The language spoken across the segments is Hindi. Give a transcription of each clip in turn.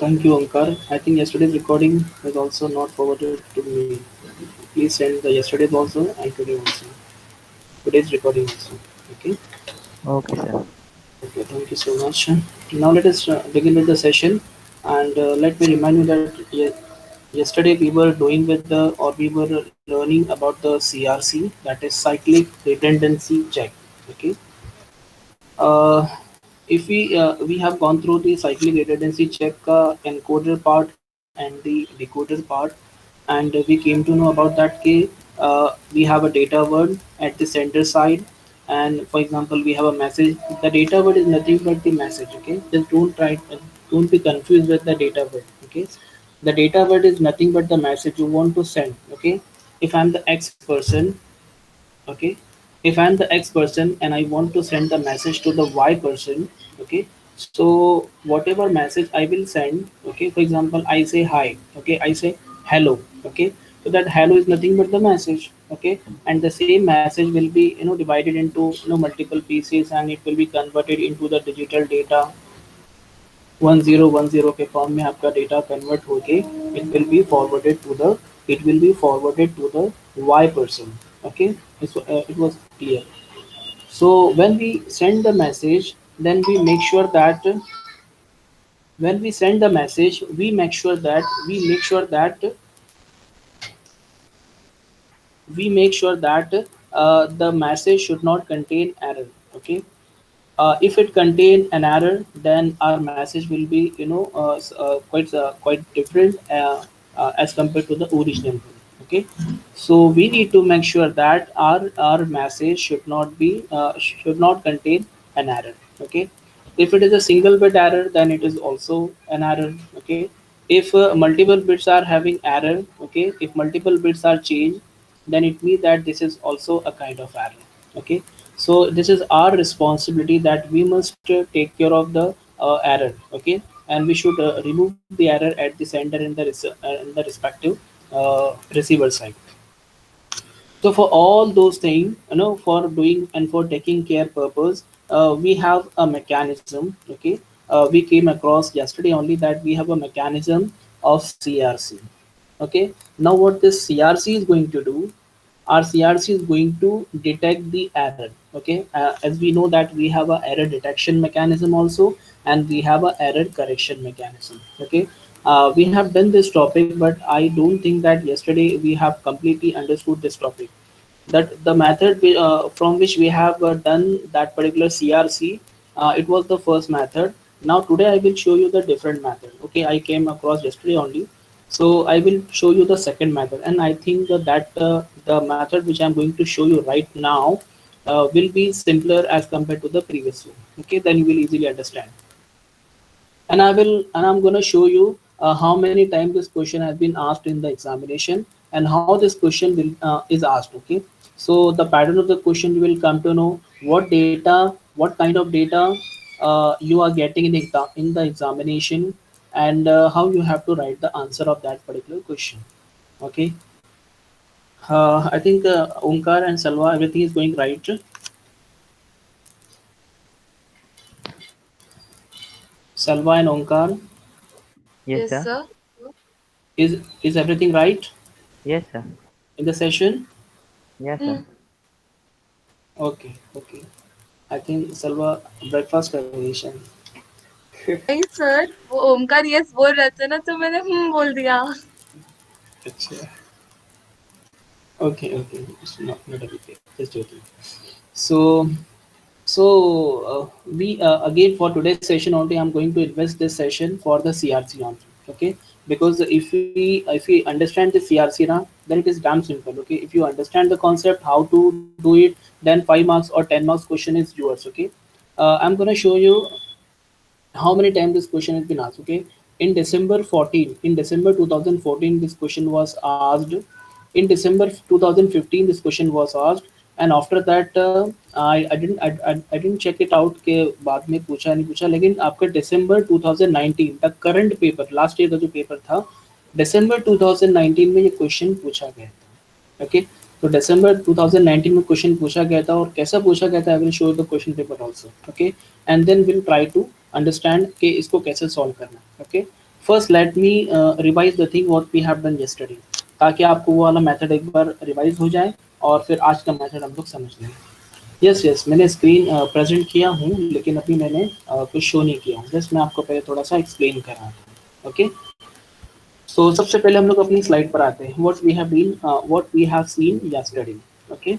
Thank you, Ankar. I think yesterday's recording was also not forwarded to me. Please send the yesterday's also and today also. Today's recording also. Okay. Okay, sir. Okay. Thank you so much. Now let us begin with the session, and let me remind you that yesterday we were doing with the or we were learning about the CRC, that is cyclic redundancy check. Okay. Uh, if we have gone through the cyclic redundancy check encoder part and the decoder part, and we came to know about that we have a data word at the center side, and for example we have a message. The data word is nothing but the message. Okay, just don't be confused with the data word. Okay, the data word is nothing but the message you want to send. Okay, if I'm the X person, okay, if I'm the X person and I want to send the message to the Y person, okay, so whatever message I will send, okay, for example I say hi, okay, I say hello, okay, so that hello is nothing but the message. Okay, and the same message will be divided into multiple pieces, and it will be converted into the digital data 1010 के फॉर्म में आपका डेटा कन्वर्ट होके it will be forwarded to the it will be forwarded to the Y person. Okay, it was clear. So when we send the message, then we send the message, we make sure that the message should not contain error. Okay, if it contain an error, then our message will be quite different as compared to the original one. Okay, so we need to make sure that our message should not contain an error. Okay, if it is a single bit error, then it is also an error. Okay, if multiple bits are having error, okay, if multiple bits are changed, then it means that this is also a kind of error. Okay, so this is our responsibility that we must take care of the error. Okay, and we should remove the error at the sender in the respective receiver side. So for all those things, for doing and for taking care purpose, we have a mechanism. Okay, we came across yesterday only that we have a mechanism of CRC. Okay, now what this CRC is going to do, our CRC is going to detect the error. Okay, as we know that we have a error detection mechanism also, and we have a error correction mechanism. Okay, we have done this topic, but I don't think that yesterday we have completely understood this topic, that the method from which we have done that particular CRC, it was the first method. Now today I will show you the different method. Okay, I came across yesterday only, so I will show you the second method, and I think that the method which I'm going to show you right now will be simpler as compared to the previous one. Okay, then you will easily understand. And I'm going to show you how many times this question has been asked in the examination, and how this question is asked. Okay, so the pattern of the question, you will come to know what kind of data you are getting in the examination, and how you have to write the answer of that particular question. Okay, I think Omkar and Salwa, everything is going right. Salwa and Omkar, Yes, Yes, sir. sir. is everything right Yes, sir. in the session? Yes, sir. Hmm. Okay, okay. I think Salwa breakfast कर रही है शायद. नहीं सर, वो ओमकार यस बोल रहे थे ना तो मैंने बोल दिया. अच्छा. Okay, okay. It's not a big deal. Just joking. So, we again for today's session only, I'm going to invest this session for the CRC only. Okay, because if we understand the CRC now, then it is damn simple. Okay, if you understand the concept how to do it, then 5 marks or 10 marks question is yours. Okay, I'm gonna show you how many times this question has been asked. Okay, in December 2014 this question was asked, in December 2015 this question was asked, and after that I didn't check it out के बाद में पूछा नहीं पूछा, लेकिन आपका December 2019 the current paper last year का जो पेपर था, December 2019 में ये क्वेश्चन पूछा गया था. ओके, तो दिसंबर 2019 में क्वेश्चन पूछा गया था, और कैसा पूछा गया था, I will show the question paper also. Okay, and then will try to understand कि इसको कैसे सॉल्व करना है. Okay, first let me revise the thing what we have done yesterday, ताकि आपको वो वाला मेथड एक बार रिवाइज हो जाए और फिर आज का मेथड हम लोग समझ लें। यस यस, मैंने स्क्रीन प्रेजेंट किया हूँ, लेकिन अभी मैंने कुछ शो नहीं किया हूँ, जस्ट मैं आपको पहले थोड़ा सा एक्सप्लेन कर रहा था। ओके, सो सबसे पहले हम लोग अपनी स्लाइड पर आते हैं। What we have seen yesterday. Okay,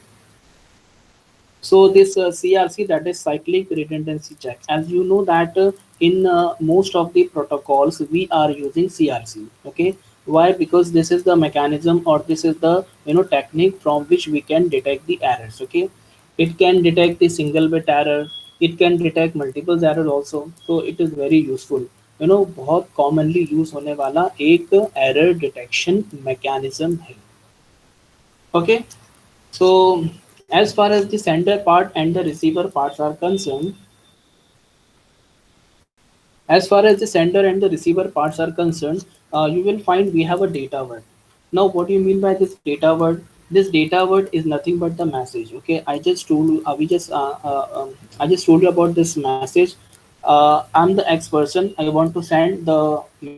so this CRC, that is cyclic redundancy check. As you know that in most of the protocols we are using CRC. Okay, why? Because this is the mechanism, or this is the technique from which we can detect the errors. Okay, it can detect the single bit error. It can detect multiple errors also. So it is very useful. बहुत commonly use होने वाला एक error detection mechanism है. Okay, so as far as the sender part and the receiver parts are concerned, as far as the sender and the receiver parts are concerned, you will find we have a data word. Now, what do you mean by this data word? This data word is nothing but the message. Okay, I just told you, I just told you about this message. I'm the X person. I want to send the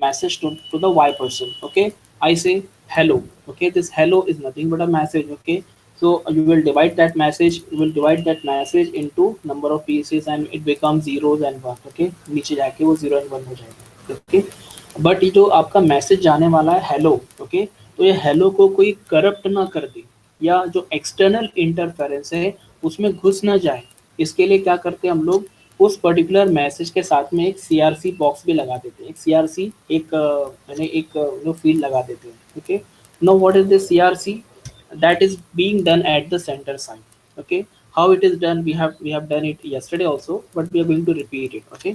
message to the Y person. Okay, I say hello. Okay, this hello is nothing but a message. Okay, so you will divide that message. You will divide that message into number of pieces, and it becomes zeros and one. Okay, नीचे जाके वो 0 and 1 हो जाएगा. Okay, बट ये जो आपका मैसेज जाने वाला है हेलो, ओके, तो ये हेलो को कोई करप्ट ना कर दे, या जो एक्सटर्नल इंटरफेरेंस है उसमें घुस ना जाए, इसके लिए क्या करते हैं हम लोग, उस पर्टिकुलर मैसेज के साथ में एक सीआरसी बॉक्स भी लगा देते हैं, एक सीआरसी एक यानी एक फील्ड लगा देते हैं. Okay, know what is this CRC? that is being done at the center side. Okay, how it is done, we have done it yesterday also, but we are going to repeat it. Okay,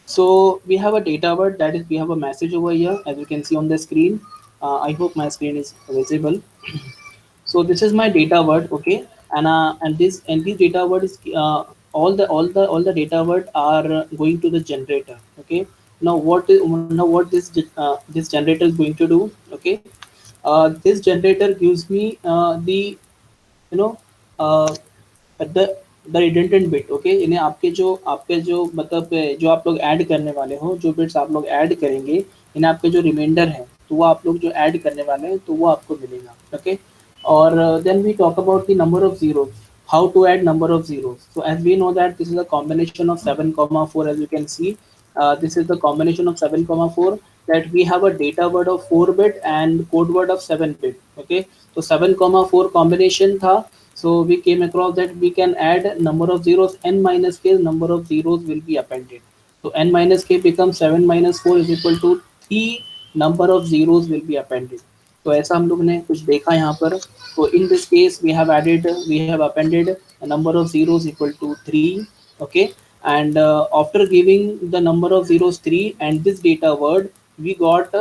so we have a data word, that is we have a message over here, as you can see on the screen. I hope my screen is visible. So this is my data word. Okay, and this data word is all the data word are going to the generator. Okay, now what this generator is going to do? Okay, this generator gives me the you know uh, the the redundant bit. Okay, इन्हें आपके जो मतलब जो आप लोग ऐड करने वाले हो, जो बिट्स आप लोग ऐड करेंगे, इन्हें आपके जो रिमाइंडर है, तो वो आप लोग जो ऐड करने वाले हैं तो वो आपको मिलेगा. ओके, और then we talk about the number of zeros. How to add number of zeros? So as we know that this is a combination of 7 comma 4, as you can see, this is the combination of 7 comma 4, that we have a data word of 4 bit and code word of 7 bit. Okay, so 7 comma 4 combination था, so we came across that we can add number of zeros, n minus k number of zeros will be appended. So n minus k becomes 7 minus 4 is equal to t number of zeros will be appended. तो ऐसा हम लोग ने कुछ देखा यहाँ पर. तो in this case we have appended a number of zeros equal to 3. Okay, and after giving the number of zeros 3 and this data word, we got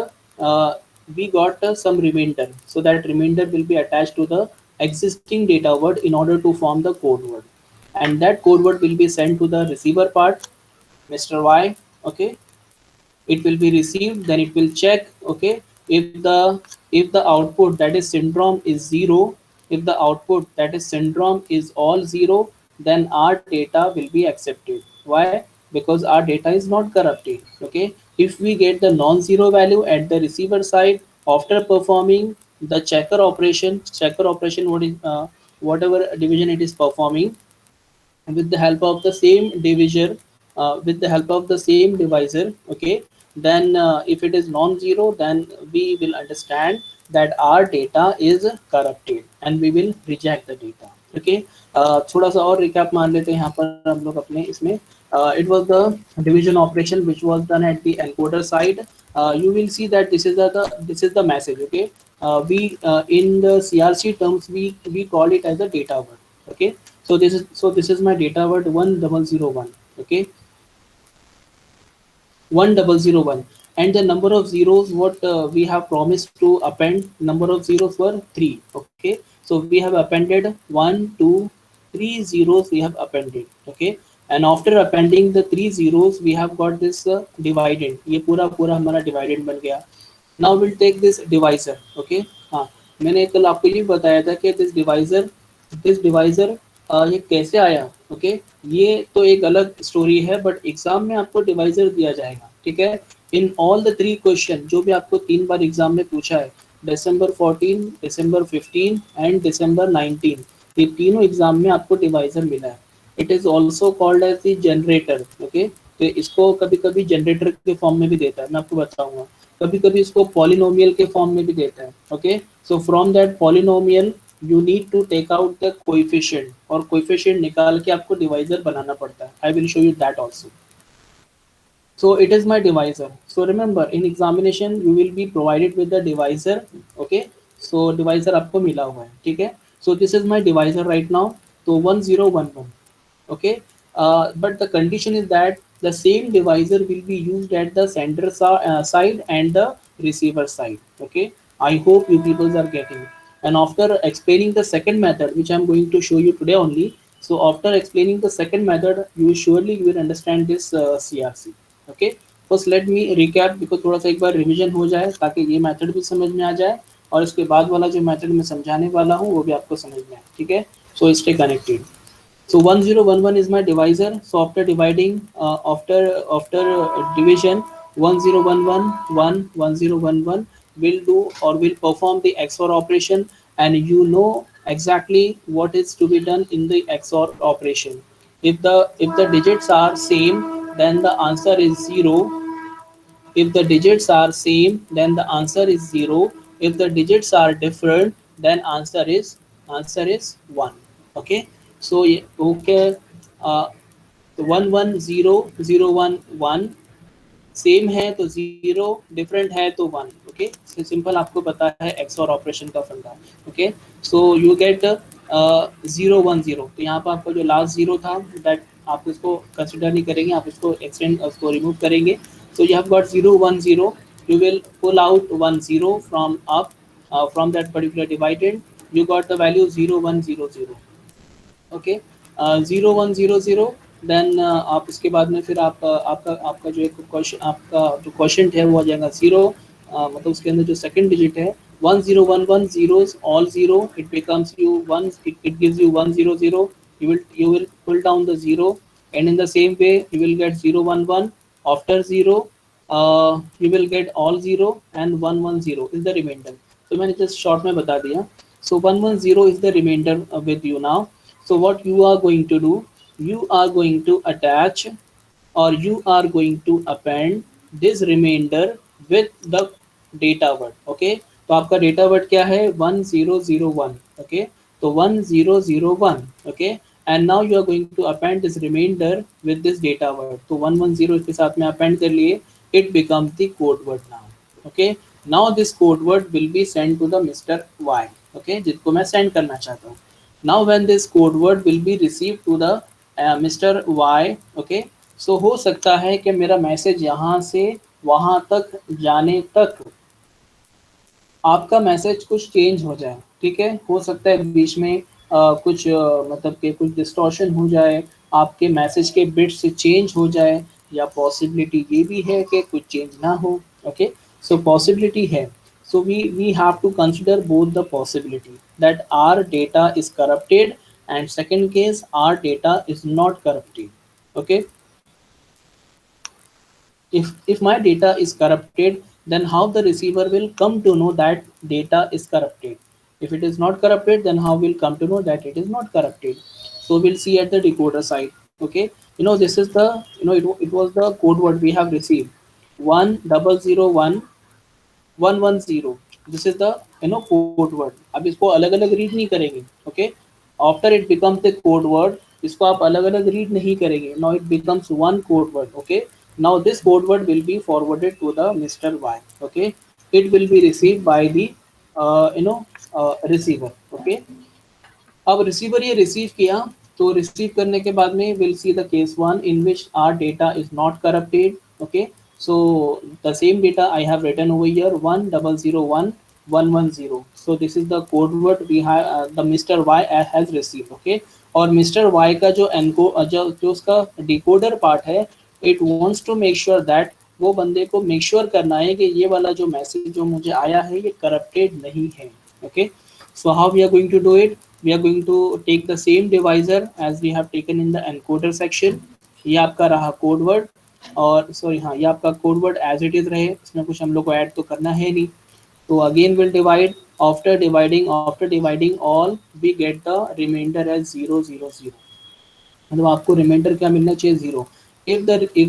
some remainder. So that remainder will be attached to the existing data word in order to form the code word, and that code word will be sent to the receiver part, Mr. Y. Okay, it will be received, then it will check. Okay, if the output, that is syndrome, is 0, if the output, that is syndrome, is all 0, then our data will be accepted. Why? Because our data is not corrupted. Okay, if we get the non-zero value at the receiver side after performing the checker operation, what is whatever division it is performing, with the help of the same divisor, with the help of the same divisor. Okay, then if it is non-zero, then we will understand that our data is corrupted and we will reject the data. Okay, थोड़ा सा और रिकैप मान लेते हैं यहाँ पर हम लोग अपने इसमें. It was the division operation which was done at the encoder side. You will see that this is the message. Okay, we in the CRC terms we call it as a data word. Okay, so this is my data word 1001. Okay, 1001, and the number of zeros what we have promised to append, number of zeros were 3. Okay, so we have appended 1 2 3 zeros we have appended. Okay, and after appending the 3 zeros we have got this dividend. ये पूरा पूरा हमारा dividend बन गया. Now we'll take this divisor. Okay, हाँ, मैंने कल आपको ये बताया था कि this divisor ये कैसे आया. ओके, ये तो एक अलग स्टोरी है, बट एग्जाम में आपको डिवाइजर दिया जाएगा. ठीक है, इन ऑल द 3 क्वेश्चन जो भी आपको 3 बार एग्जाम में पूछा है, December 14, December 15 एंड December 19, ये तीनों एग्जाम में आपको डिवाइजर मिला है. It is also called as the generator. Okay, तो इसको कभी कभी जनरेटर के फॉर्म में भी देता है, मैं आपको बताऊंगा. कभी कभी इसको पॉलिनोमियल के फॉर्म में भी देता है. Okay, so from that polynomial you need to take out the coefficient, और कोएफिशिएंट निकाल के आपको डिवाइजर बनाना पड़ता है. I will show you that also. So it is my divisor. So remember, in examination you will be provided with the divisor. Okay, so divisor आपको मिला हुआ है, ठीक है. So this is my divisor right now. So 1011. Okay, but the condition is that the same divisor will be used at the sender side and the receiver side. Okay, I hope you people are getting it. And after explaining the second method, which I am going to show you today only, so after explaining the second method, you will understand this CRC. Okay, first let me recap, because थोड़ा सा एक बार रिवीजन हो जाए ताकि ये मेथड भी समझ में आ जाए और इसके बाद वाला जो मेथड मैं समझाने वाला हूँ वो भी आपको समझ में आए. ठीक है, so stay connected. So 1011 is my divisor. So after dividing, after division, 1011 1 1011 will do or will perform the XOR operation, and you know exactly what is to be done in the XOR operation. If the digits are same, then the answer is 0. If the digits are same, then the answer is 0. If the digits are different, then answer is 1. Okay, so okay, uh, 110 0 1 1 same है तो 0, डिफरेंट है तो 1. ओके, सिंपल आपको पता है एक्सओर ऑपरेशन का फंडा. Okay, so you get 0 1 0. तो यहाँ पर आपका जो लास्ट 0 था, दैट आप इसको कंसिडर नहीं करेंगे, आप इसको एक्सटेंड उसको रिमूव करेंगे. So you have got 0 1 0. You will pull out 1 0 from up, from that particular divided. You got the value 0 1 0 0. Okay, 0 1 0 0. Then आप इसके बाद में फिर आप आपका आपका जो एक क्वेश्चन, आपका जो क्वेश्चन है वो आ जाएगा 0. मतलब उसके अंदर जो सेकंड डिजिट है 1011 zeros, all 0, it becomes you 1, it gives you 100. You will pull down the 0, and in the same way you will get 0 1 1. After 0, you will get all 0, and 1 1 0 is the remainder. So मैंने just short में बता दिया. So 1 1 0 is the remainder with you now. So what you are going to do, you are going to attach, or you are going to append this remainder with the data word. Okay, तो आपका डेटा वर्ड क्या है 1001. ओके, तो 1001. Okay, and now you are going to append this remainder with this data word. तो 110 इसके साथ में अपेंड कर लिए, it becomes the code word now. Okay, now this code word will be send to the mister Y. Okay, जिसको मैं सेंड करना चाहता हूँ. Now when this code word will be receive to the mister Y. Okay, so हो सकता है कि मेरा मैसेज यहाँ से वहाँ तक जाने तक आपका मैसेज कुछ चेंज हो जाए. ठीक है, हो सकता है बीच में कुछ मतलब कि कुछ डिस्टॉर्शन हो जाए, आपके मैसेज के बिट्स चेंज हो जाए, या पॉसिबिलिटी ये भी है कि कुछ चेंज ना हो. ओके, सो पॉसिबिलिटी है. So we have to consider both the possibility that our data is corrupted, and second case our data is not corrupted. Okay, if my data is corrupted, then how the receiver will come to know that data is corrupted? If it is not corrupted, then how will come to know that it is not corrupted? So we'll see at the decoder side. Okay, this is the, it was the code word we have received, 1001 110. This is the code word. अब इसको अलग अलग रीड नहीं करेंगे. Okay, after it becomes the code word, इसको आप अलग अलग रीड नहीं करेंगे. Now it becomes one code word. Okay, now this code word will be forwarded to the mister Y. Okay, it will be receive by the receiver. Okay, अब रिसीवर ये रिसीव किया, तो रिसीव करने के बाद में will see the case 1 in which our data is not corrupted. Okay, so the same data I have written over here, 1001 110. So this is the code word we have, the Mr. Y has received. Okay, और Mr. Y का जो जो उसका decoder part है, it wants to make sure that वो बंदे को make sure करना है कि ये वाला जो मैसेज जो मुझे आया है ये corrupted नहीं है. Okay, so how we are going to do it? We are going to take the same divisor as we have taken in the encoder section. ये आपका रहा code word, और सॉरी हाँ, ये आपका code word as it is रहे, इसमें कुछ हम लोग को ऐड तो करना है नहीं। तो again will divide, after dividing all we get the remainder as 0 0 0। मतलब आपको रिमाइंडर क्या मिलना चाहिए, zero. If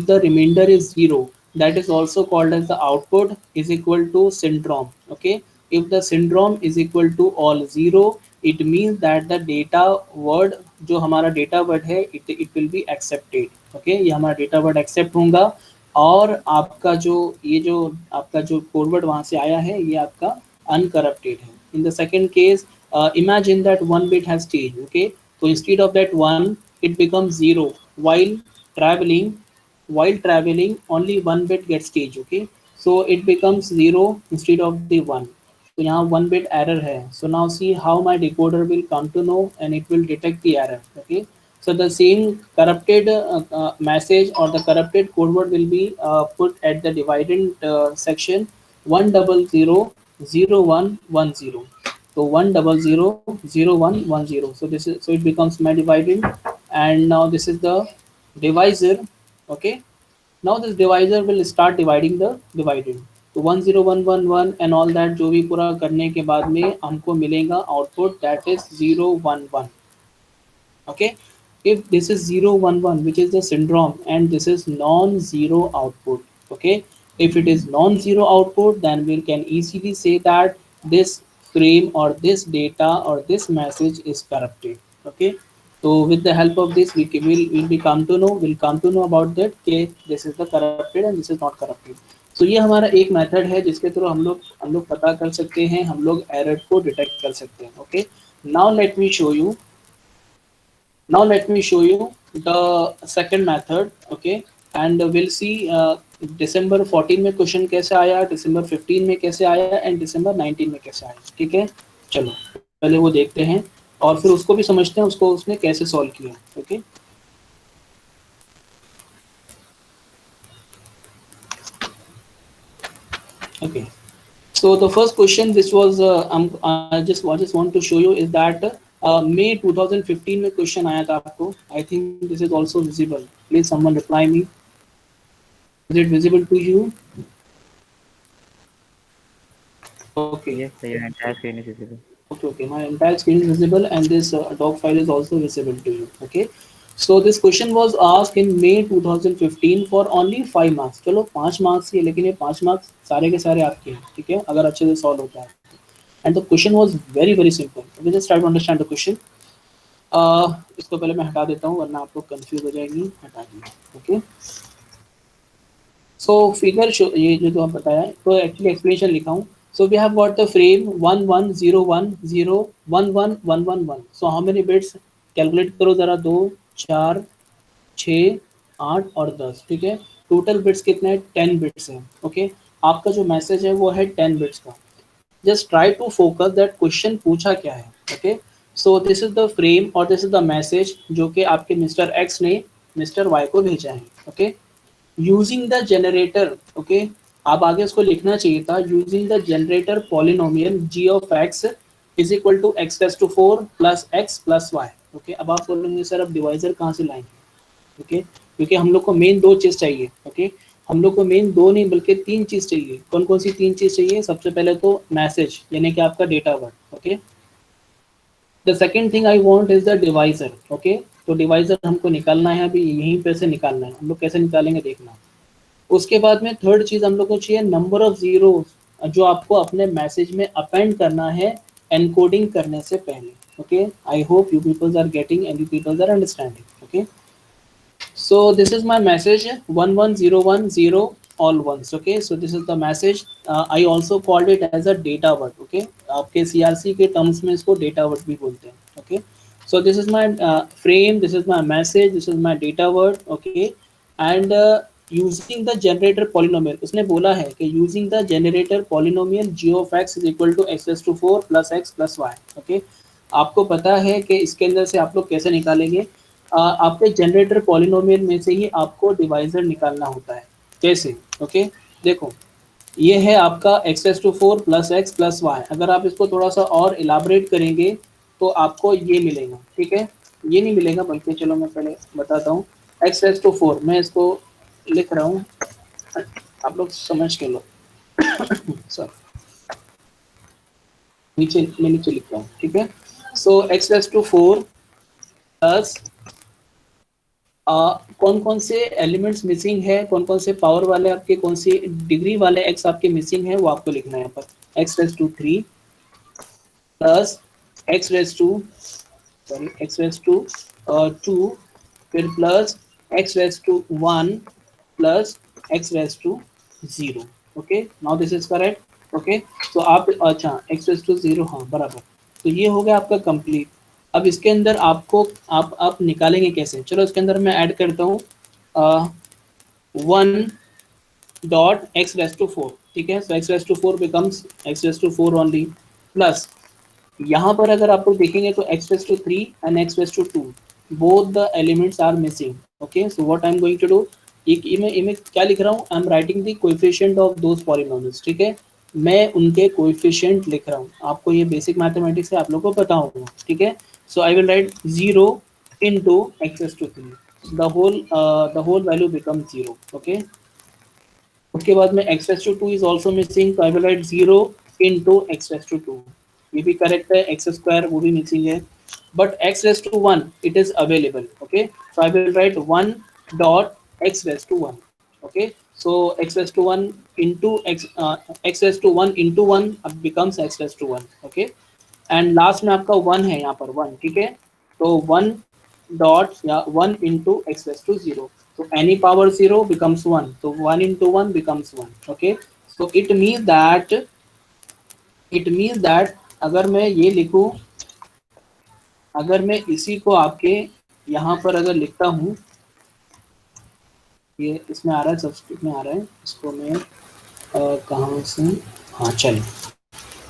the remainder is zero, that is also called as the output is equal to syndrome. Okay, if the syndrome is equal to all zero, it means that the data word, जो हमारा डेटा वर्ड है, it will be accepted. Okay, ये हमारा डेटा वर्ड एक्सेप्ट होगा, और आपका जो ये जो आपका जो कोड वर्ड वहाँ से आया है, ये आपका अनकरप्टेड है। In the second case, imagine that one bit has changed. Okay, so instead of that one, it becomes zero. while traveling while traveling, only one bit gets changed. Okay, so it becomes zero instead of the one. So यहाँ one bit error है. So now see how my decoder will come to know, and it will detect the error. Okay, so the same corrupted message or the corrupted code word will be put at the dividend section, 1000110. So 1000110. So this is, so it becomes my dividend, and now this is the divisor. Okay, now this divisor will start dividing the dividend. तो 10111 and all that जो भी पूरा करने के बाद में हमको मिलेगा output, that is 011. Okay, if this is 011, which is the syndrome, and this is non-zero output. Okay, if it is non-zero output, then we can easily say that this frame or this data or this message is corrupted. Okay, so with the help of this, will come to know about that, okay, this is the corrupted and this is not corrupted. So ये हमारा एक मेथड है जिसके थ्रू हम लोग पता कर सकते हैं, हम लोग एरर को डिटेक्ट कर सकते हैं. Okay, now let me show you. Now let me show you the second method. Okay, and we'll see December 14 में क्वेश्चन कैसे आया, December 15 में कैसे आया, and December 19 में कैसे आया. ठीक है, चलो पहले वो देखते हैं और फिर उसको भी समझते हैं, उसको उसने कैसे सॉल्व किया. Okay, okay. So the first question, this was I just want to show you is that May 2015 में क्वेश्चन आया था आपको. I think this is also visible. Please someone reply me. Is it visible to you? Okay. Yes, sir. Your entire screen is visible. Okay. My entire screen is visible, and this doc file is also visible to you. Okay. So this question was asked in May 2015 for only 5 marks. चलो 5 मार्क्स ही है, लेकिन ये 5 मार्क्स सारे के सारे आपके हैं. ठीक है, अगर अच्छे से सॉल्व होता है. And the question was very very simple. We just try to understand the question. इसको पहले मैं हटा देता हूँ वरना आप लोग कंफ्यूज हो जाएंगी. हटा दिया. ओके, सो फिगर ये जो आप बताया तो एक्चुअली एक्सप्लेनेशन लिखा हूँ. So we have got the frame 1101011111. So how many bits, calculate करो ज़रा. 2 4 6 8 और 10. ठीक है, टोटल बिट्स कितने हैं, 10 बिट्स हैं. ओके, आपका जो मैसेज है वो है 10 बिट्स का. just try to focus that question पूछा क्या है. okay, so this is the frame or this is the message जो कि आपके मिस्टर एक्स ने मिस्टर वाई को भेजा है. okay, using the generator. okay, आप आगे उसको लिखना चाहिए था, using the generator polynomial g of x is equal to x raised to 4 plus x plus y. okay, अब आप बोलेंगे सर अब डिवाइजर कहाँ से लाएंगे. ओके, क्योंकि हम लोग को मेन 2 चीज़ चाहिए. ओके, हम लोग को मेन 2 नहीं बल्कि 3 चीज़ चाहिए. कौन कौन सी 3 चीज़ चाहिए, सबसे पहले तो मैसेज यानी कि आपका data word. Okay, the second thing I want is the divisor. Okay, तो डिवाइजर हमको निकालना है, अभी यहीं पे से निकालना है. हम लोग कैसे निकालेंगे देखना. उसके बाद में थर्ड चीज़ हम लोग को चाहिए नंबर ऑफ जीरो, जो आपको अपने मैसेज में अपेंड करना है एनकोडिंग करने से पहले. Okay, I hope you peoples are getting and you peoples are understanding. Okay, so this is my message 11010 all ones. okay, so this is the message. I also called it as a data word. okay, आपके CRC के terms में इसको data word भी बोलते हैं. okay, so this is my frame, this is my message, this is my data word. okay, and using the generator polynomial, उसने बोला है कि using the generator polynomial g of x is equal to x raised to 4 plus x plus y. okay, आपको पता है कि इसके अंदर से आप लोग कैसे निकालेंगे. आपके जनरेटर पॉलिनोमियल में से ही आपको डिवाइजर निकालना होता है. कैसे, ओके, देखो ये है आपका x raised to 4 plus X plus Y. अगर आप इसको थोड़ा सा और इलाबरेट करेंगे तो आपको ये मिलेगा. ठीक है, ये नहीं मिलेगा बल्कि चलो मैं पहले बताता हूँ. x raised to 4 मैं इसको लिख रहा हूँ, आप लोग समझ के लो। सॉरी, नीचे मैं नीचे लिख रहा हूँ, ठीक है। So x raise to 4 plus कौन कौन से एलिमेंट्स मिसिंग है, कौन कौन से पावर वाले आपके, कौन सी डिग्री वाले एक्स आपके मिसिंग है, वो आपको लिखना है यहाँ पर। X raise to 3 plus X raise to, sorry X raise to 2, फिर plus X raise to 1 plus X raise to 0। Okay, now this is correct. Okay, तो आप, अच्छा एक्स रेस टू 0, हाँ बराबर। तो ये हो गया आपका कंप्लीट। अब इसके अंदर आपको आप निकालेंगे कैसे, चलो इसके अंदर मैं ऐड करता हूँ 1 डॉट एक्स रेस टू 4, ठीक है। So x raise to 4 becomes x raise to 4 only, plus यहाँ पर अगर आप लोग देखेंगे तो x raised to 3 and x raised to 2 both the elements are missing। okay, so what I'm going to do, एक इमें क्या लिख रहा हूँ, I am writing the coefficient of those polynomials, ठीक है। मैं उनके कोएफिशिएंट लिख रहा हूँ, आपको ये बेसिक मैथमेटिक्स है, आप लोगों को पता होगा, ठीक है। So I will write 0 into x raised to 3, the whole value becomes 0। okay, उसके बाद में x raised to 2 is also missing, तो I will write 0 into x raised to 2, ये भी करेक्ट है। x स्क्वायर वो भी मिसिंग है, but x raised to 1 it is available। okay, so I will write 1 dot x raised to 1। okay, so x raised to 1 into x raised to 1 into 1 अब becomes x raised to 1। okay, and last में आपका 1 है यहाँ पर 1, ठीक है। तो 1 डॉट या 1 इंटू एक्स रेस टू 0, तो एनी पावर 0 becomes 1, तो 1 into 1 becomes 1। Okay, so it means that अगर मैं ये लिखूं, अगर मैं इसी को आपके यहाँ पर अगर लिखता हूँ, ये इसमें आ रहा है, सब्सक्रिप्ट में आ रहा है, इसको मैं कहाँ से, हाँ चलिए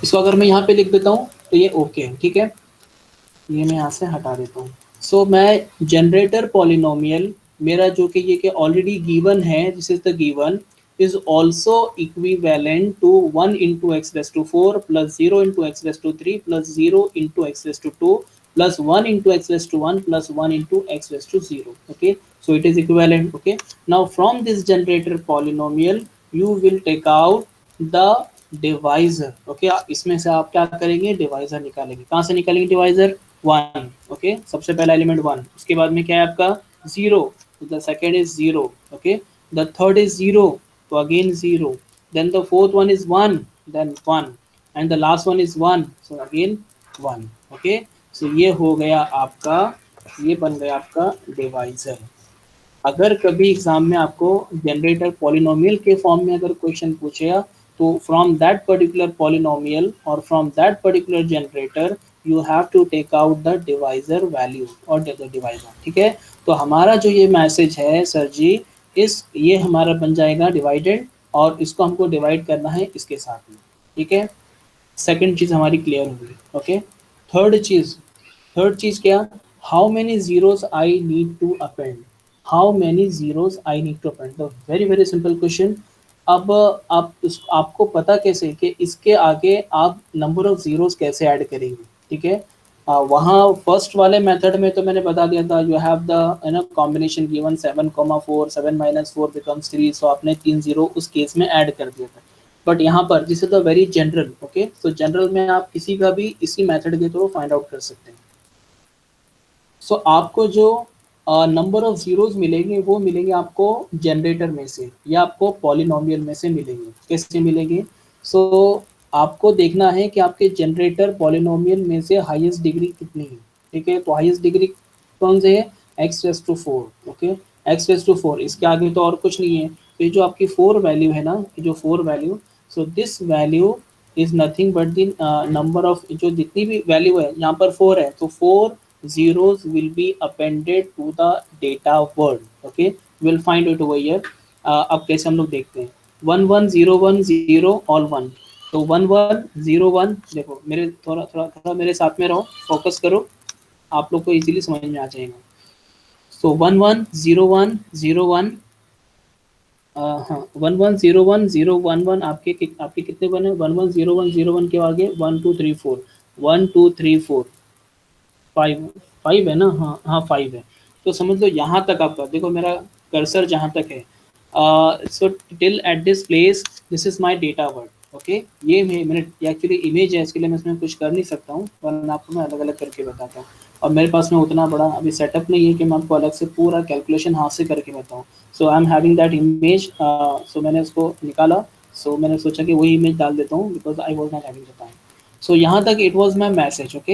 इसको अगर मैं यहाँ पे लिख देता हूँ तो ये ओके है, ठीक है। ये मैं यहाँ से हटा देता हूँ। सो मैं जनरेटर पॉलिनोमियल मेरा जो कि ये कि ऑलरेडी गिवन है, this is the given, is also equivalent to 1 into x raised to 4 plus 0 into x raised to 3 plus 0 into x raised to 2 plus 1 into x raised to 1 plus 1 into x raised to 0। okay, so it is equivalent। okay, now from this generator polynomial you will take out the divisor। okay, इसमें से आप क्या करेंगे, डिवाइजर निकालेंगे। कहाँ से निकालेंगे डिवाइजर, 1। ओके, सबसे पहला एलिमेंट 1, उसके बाद में क्या है आपका 0, तो the second is 0। Okay, the third is 0, तो again 0, then the fourth one is 1, then 1, and the last one is 1, so again 1। okay, so ये हो गया आपका, ये बन गया आपका डिवाइजर। अगर कभी एग्जाम में आपको जनरेटर पॉलिनोमियल के फॉर्म में अगर क्वेश्चन पूछेगा, तो फ्रॉम दैट पर्टिकुलर पॉलिनोमियल और from that particular generator you have to take out the divisor value और द डिवाइजर। ठीक है, तो हमारा जो ये मैसेज है सर जी, ये हमारा बन जाएगा डिवाइडेड, और इसको हमको डिवाइड करना है इसके साथ में। ठीक है, सेकंड चीज हमारी क्लियर हुई। ओके, थर्ड चीज क्या, how many zeros I need to append, how many zeros I need to append, the very very simple question. अब आपको पता कैसे कि इसके आगे आप नंबर ऑफ जीरोस कैसे ऐड करेंगे। ठीक है, वहाँ फर्स्ट वाले मेथड में तो मैंने बता दिया था, you have the combination given 7,4, 7 - 4 becomes 3, सो आपने 3 जीरो उस केस में ऐड कर दिया था। बट यहाँ पर this is the very general. Okay, तो जनरल में आप किसी का भी इसी मेथड के थ्रू फाइंड आउट कर सकते हैं। सो आपको जो नंबर ऑफ जीरोस मिलेंगे वो मिलेंगे आपको जनरेटर में से या आपको पॉलिनोमियल में से मिलेंगे। कैसे मिलेंगे, सो आपको देखना है कि आपके जनरेटर पॉलिनोमियल में से हाईएस्ट डिग्री कितनी है। ठीक है, तो हाईएस्ट डिग्री कौन से है, X raise to 4। Okay, X raise to 4, इसके आगे तो और कुछ नहीं है। तो ये जो आपकी 4 वैल्यू है ना, ये जो 4 value, so this value is nothing but the number of, जो जितनी भी वैल्यू है यहाँ पर 4 है, तो 4 zeros will be appended to the data word। okay, we'll find it over here। अब कैसे हम लोग देखते हैं, 1 1 0 1 0 all 1, तो 1 1 0 1, देखो मेरे थोड़ा मेरे साथ में रहो, फोकस करो, आप लोग को इजीली समझ में आ जाएगा। सो 1 1 0 1 0 1, हाँ 1 1 0 1 0 1 1, आपके कितने बने, 1 1 0 1 0 1 के आगे 1 2 3 4, 1 2 3 4 5 है ना, हाँ हाँ 5 है। तो समझ लो यहाँ तक आपका, देखो मेरा कर्सर जहाँ तक है, So till at this place this is my data word. Okay ये मिनट एक्चुअली इमेज है, इसके लिए मैं इसमें कुछ कर नहीं सकता हूँ, वरना आपको मैं अलग अलग करके बताता हूँ। और मेरे पास में उतना बड़ा अभी सेटअप नहीं है कि मैं आपको अलग से पूरा कैलकुलेशन हाथ से करके बताऊँ। So I am having that image, so मैंने उसको निकाला। सो मैंने सोचा कि वही इमेज डाल देता हूँ because I was not having the time. So यहाँ तक it was my message. Okay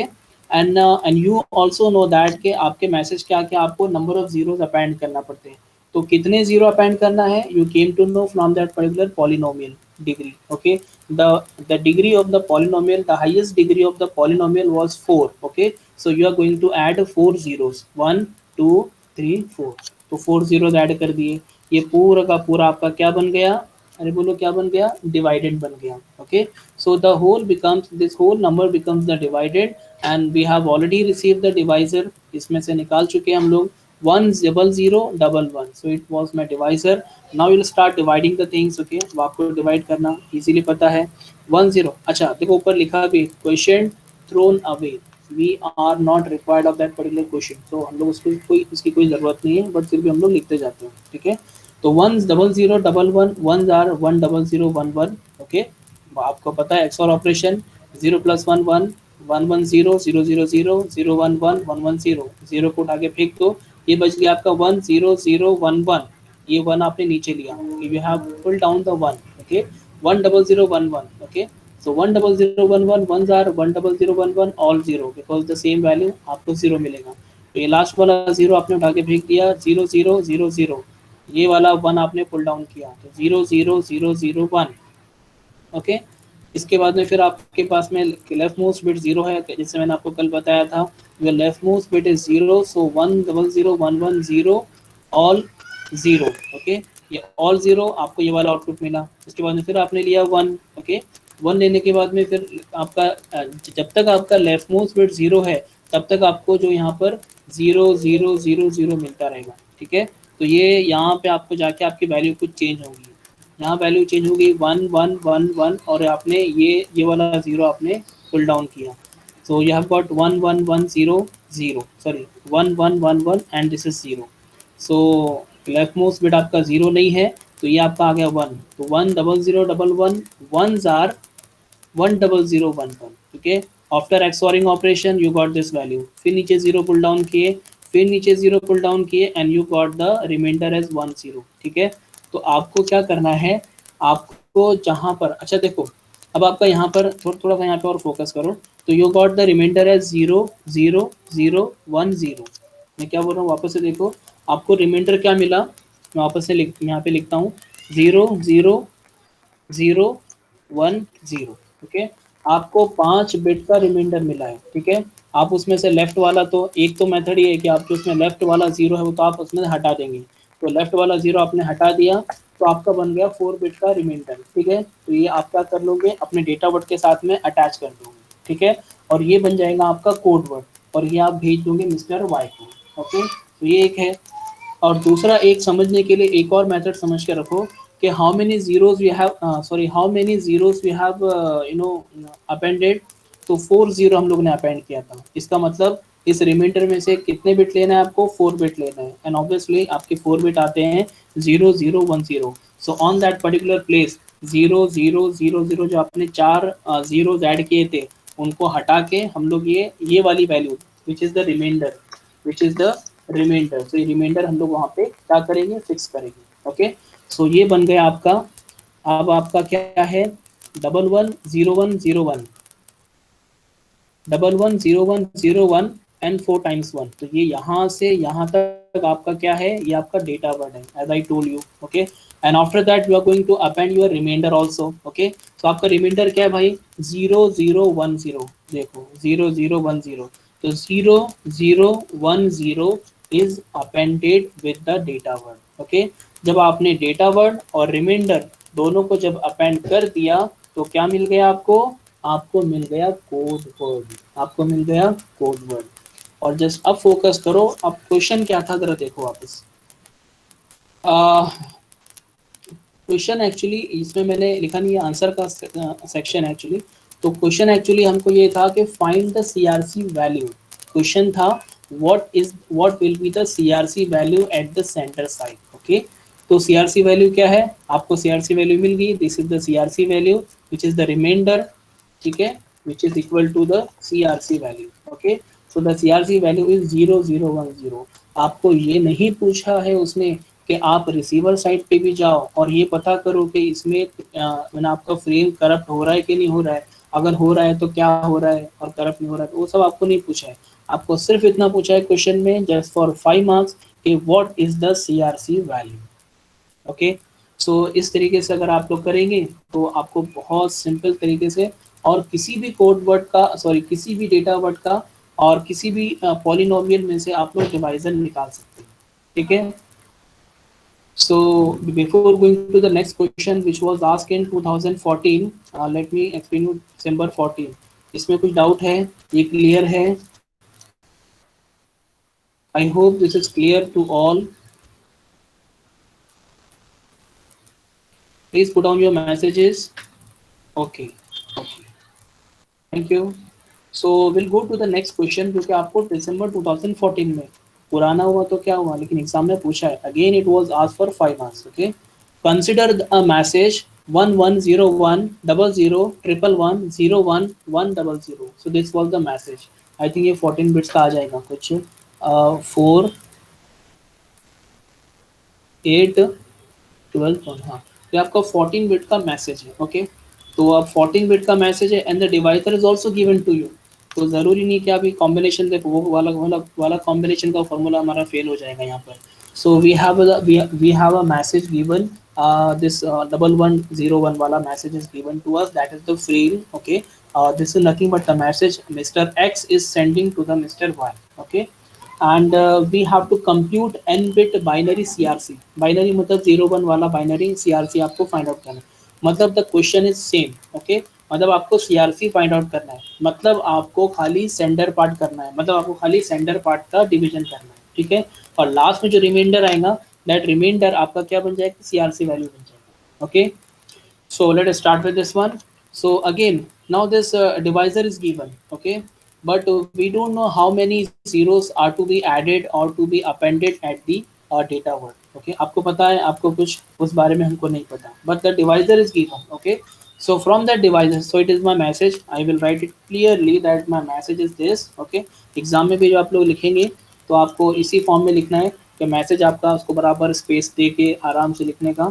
and you also know that कि आपके मैसेज क्या क्या आपको नंबर ऑफ जीरोज अपेंड करना पड़ते हैं। तो कितने जीरो अपेंड करना है, you came to know from that particular polynomial degree. Okay the degree of the polynomial, the highest degree of the polynomial was 4. Okay, so you are going to add 4 zeros, 1 2 3 4। तो 4 zeros ऐड कर दिए, ये पूरा का पूरा आपका क्या बन गया, अरे बोलो क्या बन गया, डिवाइडेड बन गया। Okay so the whole becomes, this whole number becomes the divided and we have already receive the divisor, इसमें से निकाल चुके हैं हम लोग 1 0 0 1 1। So it was my divisor. Now will start dividing the things. Okay अब आपको डिवाइड करना इजीली पता है। 1 0, अच्छा देखो ऊपर लिखा भी question thrown away, we are not required of that particular question, तो हम लोग उसको कोई इसकी कोई ज़रूरत नहीं है, बट फिर भी हम लोग लिखते जाते हैं। ठीक है तो 1 0 0 1 1 1 आर 1 0 0 1 1। ओके आपको पता है एक्सऑर ऑपरेशन, 0 + 1 1 1 1 0 0 0 0 0 1 1 1 1 0, जीरो को उठा के फेंक दो, ये बच गया आपका 1 0 0 1 1। ये 1 आपने नीचे लिया, you have pull down the 1। Okay 1 0 0 1 1। Okay so 1 0 0 1 1 ones are 1 0 0 1 1 all 0 because the same value आपको 0 मिलेगा। तो ये लास्ट वाला 0 आपने उठा के फेंक दिया, 0 0 0 0, ये वाला 1 आपने पुल डाउन किया तो 0 0 0 0 1। ओके इसके बाद में फिर आपके पास में लेफ्ट मोस्ट बिट 0 है, जैसे मैंने आपको कल बताया था, your left most bit is 0, so 1 0 0 1 1 0 all 0। Okay ये ऑल 0 आपको ये वाला आउटपुट मिला। इसके बाद में फिर आपने लिया 1। ओके 1 लेने के बाद में फिर आपका जब तक आपका लेफ्ट मोस्ट बिट 0 है तब तक आपको जो यहाँ पर 0 0 0 0 मिलता रहेगा। ठीक है तो ये यहाँ पे आपको जाके आपकी वैल्यू कुछ चेंज होगी, यहाँ वैल्यू चेंज होगी 1 1 1 1 और आपने ये वाला 0 आपने पुल डाउन किया। सो you have got 1 1 1 0 0, sorry 1 1 1 1 and this is 0। So left most bit आपका 0 नहीं है तो ये आपका आ गया 1। तो 1 0 0 1 1 ones are 1 0 0 1 1। ठीक है after XORing operation you got this value, फिर नीचे 0 पुल डाउन किए, फिर नीचे 0 पुल डाउन किए and you got the remainder as 1 0। ठीक है तो आपको क्या करना है, आपको जहाँ पर, अच्छा देखो अब आपका यहाँ पर थोड़ा सा यहाँ पे और फोकस करो, तो you got the remainder as 0 0 0 1 0। मैं क्या बोल रहा हूँ वापस से देखो, आपको रिमाइंडर क्या मिला, मैं वापस से यहाँ पे लिखता हूँ 0 0 0 1 0। ओके आपको 5 बिट का रिमाइंडर मिला है। ठीक है आप उसमें से लेफ्ट वाला, तो एक तो मेथड ये है कि आप जो उसमें लेफ्ट वाला 0 है वो तो आप उसमें हटा देंगे, तो लेफ्ट वाला 0 आपने हटा दिया तो आपका बन गया 4 बिट का रिमाइंडर। ठीक है तो ये आप क्या कर लोगे, अपने डेटा वर्ड के साथ में अटैच कर दोगे। ठीक है और ये बन जाएगा आपका कोड वर्ड और ये आप भेज दोगे मिस्टर वाई को। ओके तो ये एक है। और दूसरा एक समझने के लिए एक और मेथड समझ के रखो कि how many zeros we have, sorry how many zeros we have appended. तो 4 0 हम लोग ने अपेंड किया था, इसका मतलब इस रिमाइंडर में से कितने बिट लेना है आपको, 4 बिट लेना है एंड ऑब्वियसली आपके 4 बिट आते हैं 0 0 1 0। So on that particular place 0 0 0 0 जो आपने 4 जीरोस ऐड किए थे उनको हटा के हम लोग ये वाली value which is the remainder, which is the remainder, तो ये रिमाइंडर हम लोग वहाँ पे क्या करेंगे, फिक्स करेंगे। ओके सो ये बन गया आपका। अब आपका क्या है 1 1 0 1 0 1 1 1 0 1 0 1 एंड 4 टाइम्स 1। तो ये यहाँ से यहाँ तक आपका क्या है, ये आपका डेटा वर्ड है as I told you. Okay and after that you are going to append your remainder also. Okay तो आपका रिमाइंडर क्या है भाई, 0 0 1 0। देखो 0 0 1 0, तो 0 0 1 0 is appended with the data word. Okay जब आपने डेटा वर्ड और रिमाइंडर दोनों को जब अपेंड कर दिया तो क्या मिल गया आपको, आपको मिल गया कोड वर्ड, आपको मिल गया कोड वर्ड। और जस्ट अब फोकस करो, अब क्वेश्चन क्या था जरा देखो वापस। क्वेश्चन एक्चुअली इसमें मैंने लिखा नहीं है, आंसर का सेक्शन एक्चुअली। तो क्वेश्चन एक्चुअली हमको ये था कि find the CRC value. Question था what will be the CRC value at the centre side. Okay तो CRC वैल्यू क्या है, आपको CRC वैल्यू मिल गई, this is the CRC value which is the remainder, ठीक है, which is equal to the CRC value. Okay, so the CRC value is 0010। आपको ये नहीं पूछा है उसने कि आप रिसीवर साइड पे भी जाओ और ये पता करो कि इसमें मैंने आपका फ्रेम करप्ट हो रहा है कि नहीं हो रहा है, अगर हो रहा है तो क्या हो रहा है, और करप्ट नहीं हो रहा है तो वो सब आपको नहीं पूछा है। आपको सिर्फ इतना पूछा है क्वेश्चन में, जस्ट फॉर 5 मार्क्स, कि what is the CRC value. Okay, so इस तरीके से अगर आप लोग करेंगे तो आपको बहुत सिंपल तरीके से, और किसी भी कोड वर्ड का, सॉरी किसी भी डेटा वर्ड का और किसी भी पॉलिनोमियल में से आप लोग डिवाइजर निकाल सकते हैं, ठीक है। So before going to the next question which was asked in 2014, let me explain you December 14। इसमें कुछ डाउट है, ये क्लियर है? I hope this is clear to all। Please put down your messages। Okay, okay, thank you। So we'll go to the next question, जो कि आपको दिसंबर 2014 में, पुराना हुआ तो क्या हुआ, लेकिन एग्जाम में पूछा है। Again it was asked for 5 marks. Okay, consider a message 11010011110100। So this was the message. I think ये 14 बिट्स का आ जाएगा कुछ, 4 8 12 हाँ, ये आपका 14 बिट का मैसेज है। ओके, तो अब 14 बिट का मैसेज है and the divisor is also given to you. तो ज़रूरी नहीं कि अभी कॉम्बिनेशन देखो, वो वाला कॉम्बिनेशन का फॉर्मूला हमारा फेल हो जाएगा यहाँ पर। So we have a message given, this 1101 वाला message is given to us, that is the frame. Okay, this is nothing but the message mister X is sending to the mister Y। Okay, and we have to compute n bit binary CRC। Binary मतलब 01 वाला बाइनरी CRC आपको फाइंड आउट करना है। मतलब the question is same. Okay, मतलब आपको CRC फाइंड आउट करना है, मतलब आपको खाली सेंडर पार्ट करना है, मतलब आपको खाली सेंडर पार्ट का डिवीजन करना है, ठीक है। और लास्ट में जो रिमाइंडर आएगा, दैट रिमाइंडर आपका क्या बन जाएगा, CRC वैल्यू बन जाएगा। Okay, so let us start with this one। So again, now this divisor is given, okay, but we don't know how many zeros are to be added or to be appended at the data word। okay, आपको पता है, आपको कुछ उस बारे में हमको नहीं पता, but the divisor is given। okay, so from that divisor, so it is my message, I will write it clearly that my message is this। okay, exam में भी जो आप लोग लिखेंगे तो आपको इसी फॉर्म में लिखना है कि मैसेज आपका, उसको बराबर स्पेस दे के आराम से लिखने का।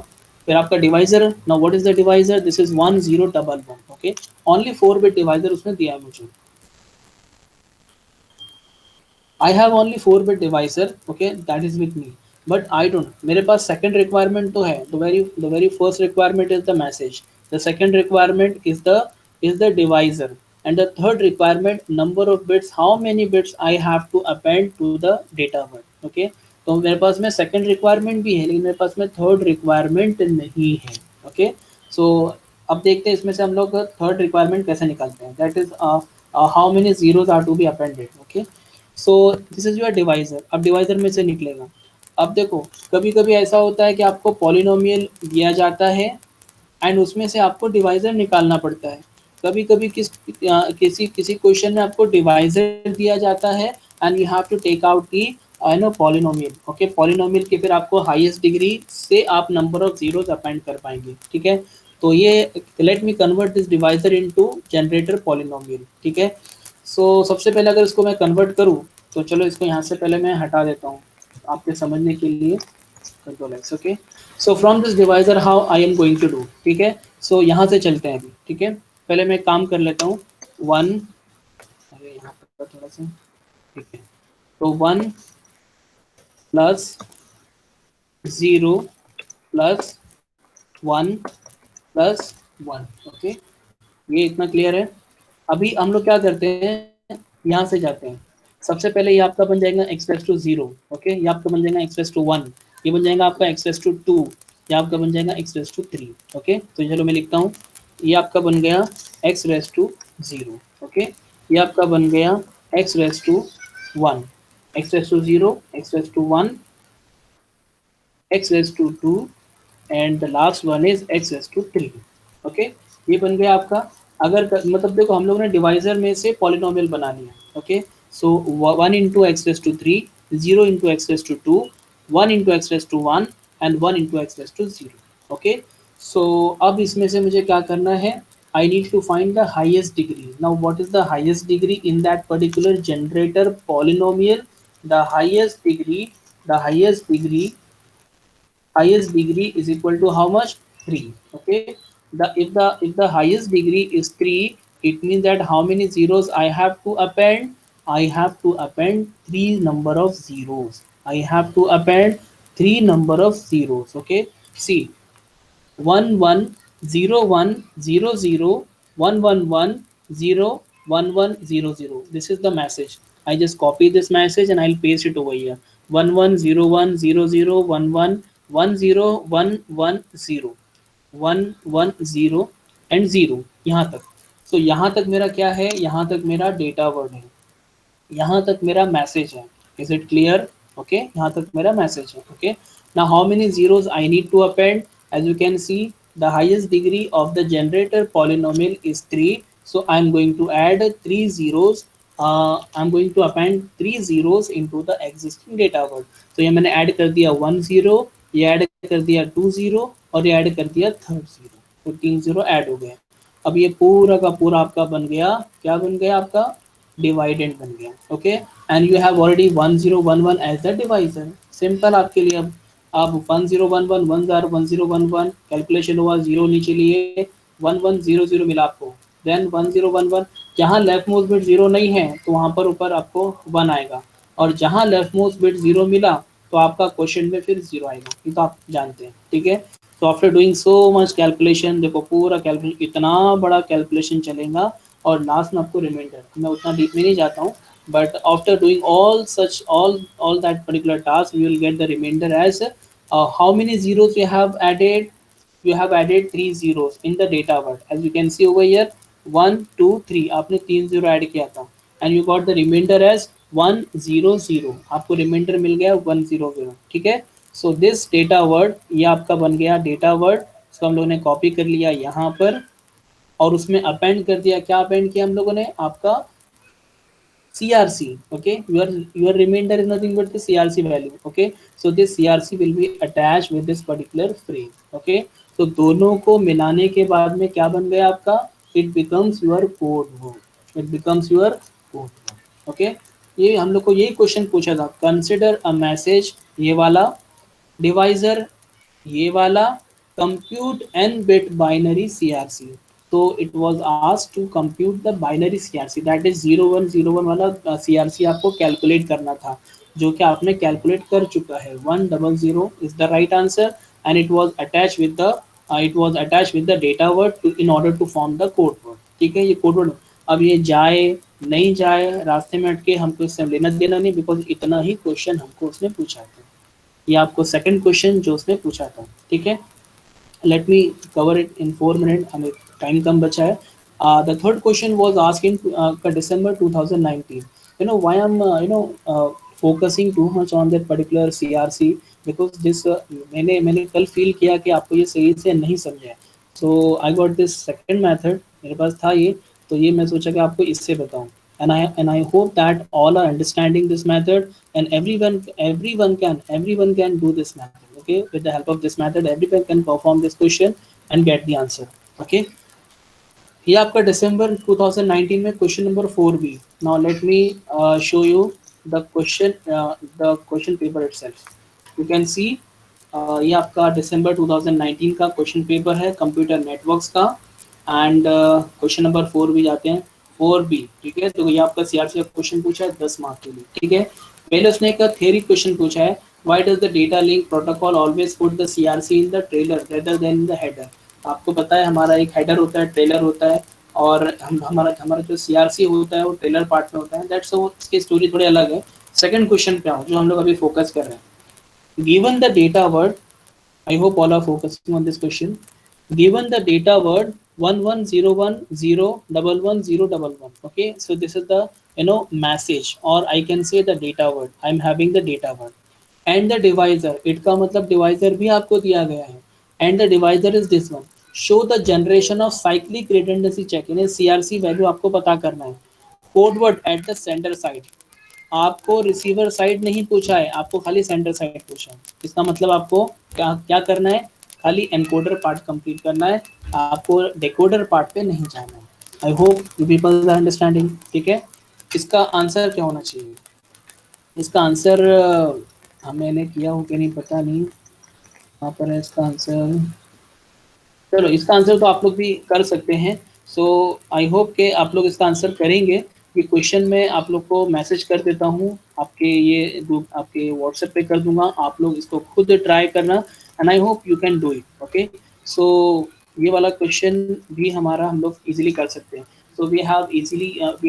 फिर आपका divisor, now what is the divisor, this is 1011। Okay, only 4 bit divisor उसमें दिया है मुझे। I have only 4 bit divisor, okay, that is with me, but I don't, मेरे पास सेकंड रिक्वायरमेंट तो है। The very first requirement is the message, the second requirement is the divisor, and the third requirement, number of bits, how many bits I have to append to the data word। okay, तो मेरे पास में सेकंड रिक्वायरमेंट भी है, लेकिन मेरे पास में थर्ड रिक्वायरमेंट नहीं है। ओके, सो अब देखते हैं इसमें से हम लोग थर्ड रिक्वायरमेंट कैसे निकालते हैं, that is how many zeros are to be appended. Okay, so this is your divisor. अब डिवाइजर में से निकलेगा, अब देखो कभी कभी ऐसा होता है कि आपको पॉलिनोमियल दिया जाता है एंड उसमें से आपको डिवाइजर निकालना पड़ता है। कभी कभी किसी किसी क्वेश्चन में आपको डिवाइजर दिया जाता है and you have to take out the polynomial. Okay, polynomial के फिर आपको हाईएस्ट डिग्री से आप नंबर ऑफ जीरोस अपेंड कर पाएंगे, ठीक है। तो ये let me convert this divisor into generator polynomial, ठीक है। सो सबसे पहले अगर इसको मैं कन्वर्ट करूँ तो चलो इसको यहाँ से पहले मैं हटा देता हूँ आपके समझने के लिए, control X. Okay, so from this divisor how I am going to do, ठीक है। सो यहाँ से चलते हैं अभी, ठीक है। पहले मैं काम कर लेता हूँ, 1, अरे यहाँ पर थोड़ा सा, ठीक है। तो 1 प्लस 0 प्लस 1 प्लस 1। ओके, ये इतना क्लियर है। अभी हम लोग क्या करते हैं, यहाँ से जाते हैं। सबसे पहले ये आपका बन जाएगा x⁻⁴। ओके, ये आपका बन जाएगा x⁻⁴, ये बन जाएगा आपका x⁻², ये आपका बन जाएगा x⁻3। ओके, तो चलो मैं लिखता हूँ, ये आपका बन गया x⁻⁴। ओके, ये आपका बन गया x⁻⁴, x⁻⁴, x⁻⁴, x⁻² and the last one is x⁻3। Okay, ये बन गया आपका। अगर मतलब देखो हम लोग ने डिवाइजर में से पॉलिनोमियल बना लिया। Okay, so 1 into x⁻3, 0 into x⁻², 1 into x⁻1 and 1 into x raised to 0. Okay, so अब इसमें से मुझे क्या करना है, I need to find the highest degree. Now what is the highest degree in that particular generator polynomial? The highest degree is equal to how much? 3. Okay, if the highest degree is 3, it means that how many zeros I have to append? I have to append 3 number of zeros. I have to append 3 number of zeros. Okay, see, 11010011101100. This is the message. I just copy this message and I'll paste it over here. 11010011101110 and 0 यहाँ तक. So यहाँ तक मेरा क्या है, यहाँ तक मेरा डेटा वर्ड है, यहाँ तक मेरा मैसेज है. Is it clear? ओके, यहाँ तक मेरा मैसेज है. Okay, now how many zeros I need to append? As you can see, the highest degree of the generator polynomial is 3, so I'm going to add 3 zeros. I'm going to append 3 zeros into the existing data word. So ये मैंने ऐड कर दिया 1 0, ये ऐड कर दिया 2 0 और ये ऐड कर दिया 3 0. तो 3 0 ऐड हो गए. अब ये पूरा का पूरा आपका बन गया, क्या बन गया आपका? डिवाइडेंड बन गया. Okay, and you have already 1011 as the divisor. Simple आपके लिए. अब आप 1011 1011 कैलकुलेशन हुआ, 0 नीचे लिए, 1100 मिला आपको. देन 1011, जहाँ लेफ्ट मोस्ट बिट 0 नहीं है तो वहाँ पर ऊपर आपको 1 आएगा, और जहाँ लेफ्ट मोस्ट बिट 0 मिला तो आपका क्वेश्चन में फिर 0 आएगा. ये तो आप जानते हैं. ठीक है, तो after doing so much calculation, देखो पूरा कैलकुलेशन, इतना बड़ा कैलकुलेशन चलेगा और लास्ट में आपको रिमाइंडर. मैं उतना डीप में नहीं जाता हूँ, but after doing all that particular task, we will get the remainder as how many zeros you have added. You have added 3 zeros in the data word, as you can see over here. 1 2 3 आपने 3 जीरो ऐड किया था, and you got the remainder as 100. आपको रिमाइंडर मिल गया 100. ठीक है, so this data word, ये आपका बन गया data word. इसको हम लोगों ने कॉपी कर लिया यहाँ पर और उसमें अपेंड कर दिया. क्या अपेंड किया हम लोगों ने? आपका CRC. Okay, your remainder is nothing but the CRC value. Okay, so this CRC will be attached with this particular frame. Okay, so दोनों को मिलाने के बाद में क्या बन गया आपका? It becomes your code word. It becomes your code word. Okay, ये हम लोग को यही क्वेश्चन पूछा था. Consider a message, ये वाला, डिवाइजर ये वाला, compute n bit binary CRC. तो it was asked to compute the binary CRC, that is 0101 वाला CRC आपको कैलकुलेट करना था, जो कि आपने कैलकुलेट कर चुका है. 100 is the right answer, and it was attached with the data word in order to form the code word. ठीक है, ये कोड वर्ड. अब ये जाए नहीं जाए, रास्ते में अटके, हमको इससे लेना देना नहीं, बिकॉज इतना ही क्वेश्चन हमको उसने पूछा था. ये आपको सेकंड क्वेश्चन जो उसने पूछा था. ठीक है, let me cover it in 4 minutes. हमें टाइम कम बचा है. The third question was asked in December 2019. Why I'm focusing too much on that particular CRC, because this मैंने कल फील किया कि आपको ये सही से नहीं समझा है. So I got this second method, मेरे पास था ये, तो ये मैं सोचा कि आपको इससे बताऊं. And I hope that all are understanding this method, and everyone can do this method. Okay, with the help of this method, everyone can perform this question and get the answer. Okay, ये आपका December 2019 में question number 4B. Now let me show you the question paper itself. You can see ये आपका December 2019 का क्वेश्चन पेपर है कंप्यूटर नेटवर्क्स का, एंड क्वेश्चन नंबर 4 भी जाते हैं 4B. ठीक है, तो ये आपका CRC का क्वेश्चन पूछा है 10 मार्क के लिए. ठीक है, पहले उसने एक थ्योरी क्वेश्चन पूछा है. Why does the data link protocol always put the CRC in the trailer rather than in the header? आपको पता है हमारा एक हेडर होता है, ट्रेलर होता है, और हमारा जो CRC होता है वो ट्रेलर पार्ट में होता है. दैट्स सो इसकी स्टोरी थोड़ी अलग है. सेकंड क्वेश्चन पे आओ, जो हम लोग अभी फोकस कर रहे हैं. Given the data word, I hope all are focusing on this question. Given the data word 1101011011. Okay, so this is the message, or I can say the data word. I'm having the data word. And the divisor, it का मतलब डिवाइजर भी आपको दिया गया है. And the divisor is this one. Show the generation of cyclic redundancy check. यानी CRC वैल्यू आपको पता करना है. Code word at the sender side. आपको रिसीवर साइड नहीं पूछा है, आपको खाली सेंडर साइड पूछा है। इसका मतलब आपको क्या क्या करना है, खाली एनकोडर पार्ट कंप्लीट करना है, आपको डिकोडर पार्ट पे नहीं जाना है। I hope you people are understanding. ठीक है, इसका आंसर क्या होना चाहिए? इसका आंसर मैंने किया हो कि नहीं पता नहीं, कहाँ पर है इसका आंसर। चलो इसका आंसर तो आप लोग भी कर सकते हैं। सो आई होप के आप लोग इसका आंसर करेंगे। ये क्वेश्चन मैं आप लोग को मैसेज कर देता हूँ, आपके ये ग्रुप आपके व्हाट्सएप पे कर दूंगा, आप लोग इसको खुद ट्राई करना and I hope you can do it. Okay, so ये वाला क्वेश्चन भी हमारा हम लोग इजीली कर सकते हैं। So we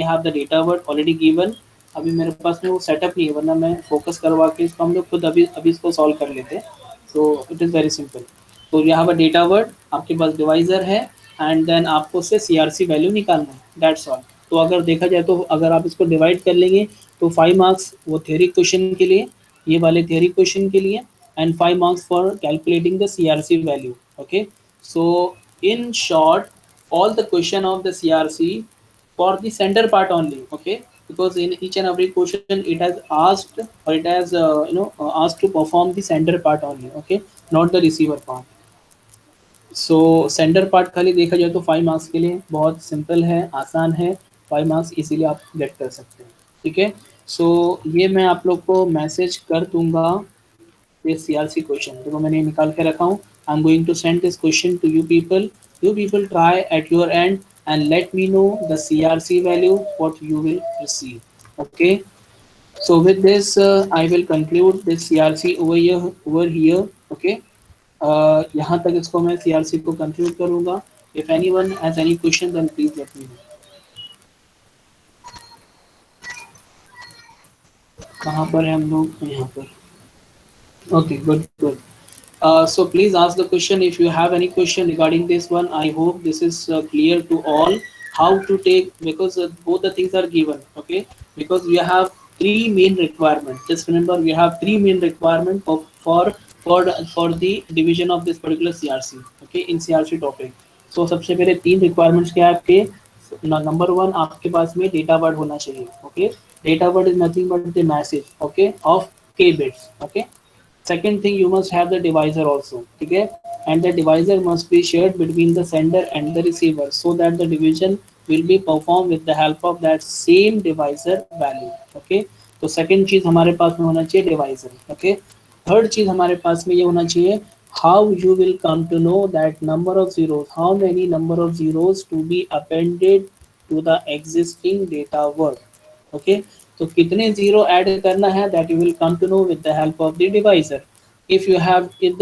have the data word already given. अभी मेरे पास में वो सेटअप नहीं है, वरना मैं फोकस करवा के इसको हम लोग खुद अभी अभी इसको सॉल्व कर लेते हैं। So it is very simple. तो यहाँ पर डेटा वर्ड, आपके पास डिवाइजर है एंड देन आपको उससे सीआरसी वैल्यू निकालना है, दैट्स ऑल। तो अगर देखा जाए तो अगर आप इसको डिवाइड कर लेंगे तो 5 मार्क्स वो थ्योरी क्वेश्चन के लिए, ये वाले थ्योरी क्वेश्चन के लिए, and 5 marks for calculating the CRC value. Okay, so in short all the question of the CRC for the sender part only. Okay, because in each and every question it has asked or it has asked to perform the sender part only. Okay, not the receiver part. So sender part खाली देखा जाए तो 5 मार्क्स के लिए बहुत सिंपल है, आसान है। 5 मार्क्स इजीली आप गेट कर सकते हैं। ठीक है, सो ये मैं आप लोग को मैसेज कर दूंगा। ये सीआरसी क्वेश्चन देखो मैंने निकाल के रखा हूँ। I am going to send this question to you people try at your end and let me know the CRC value what you will receive. Okay, so with this I will conclude this CRC over here. Okay, यहाँ तक इसको मैं CRC को कंक्लूड करूँगा। If anyone has any question then please let me know। कहाँ पर है हम लोग? यहाँ पर। Okay, good, good. So please ask the question if you have any question regarding this one. I hope this is clear to all how to take, because both the things are given. Okay, because we have three main requirements. Just remember we have three main requirements for the division of this particular CRC. Okay, in CRC topic. So सबसे पहले तीन requirements क्या है आपके? नंबर वन, आपके पास में डेटा वर्ड होना चाहिए। Okay, data word is nothing but the message, okay, of k bits। Okay, second thing you must have the divisor also, ठीक है, and the divisor must be shared between the sender and the receiver so that the division will be performed with the help of that same divisor value। okay, तो second चीज हमारे पास में होना चाहिए divisor। okay, third चीज हमारे पास में ये होना चाहिए how you will come to know that number of zeros, how many number of zeros to be appended to the existing data word। Okay, तो कितने जीरो ऐड करना है that you will come to know with the help of the divisor. if you have if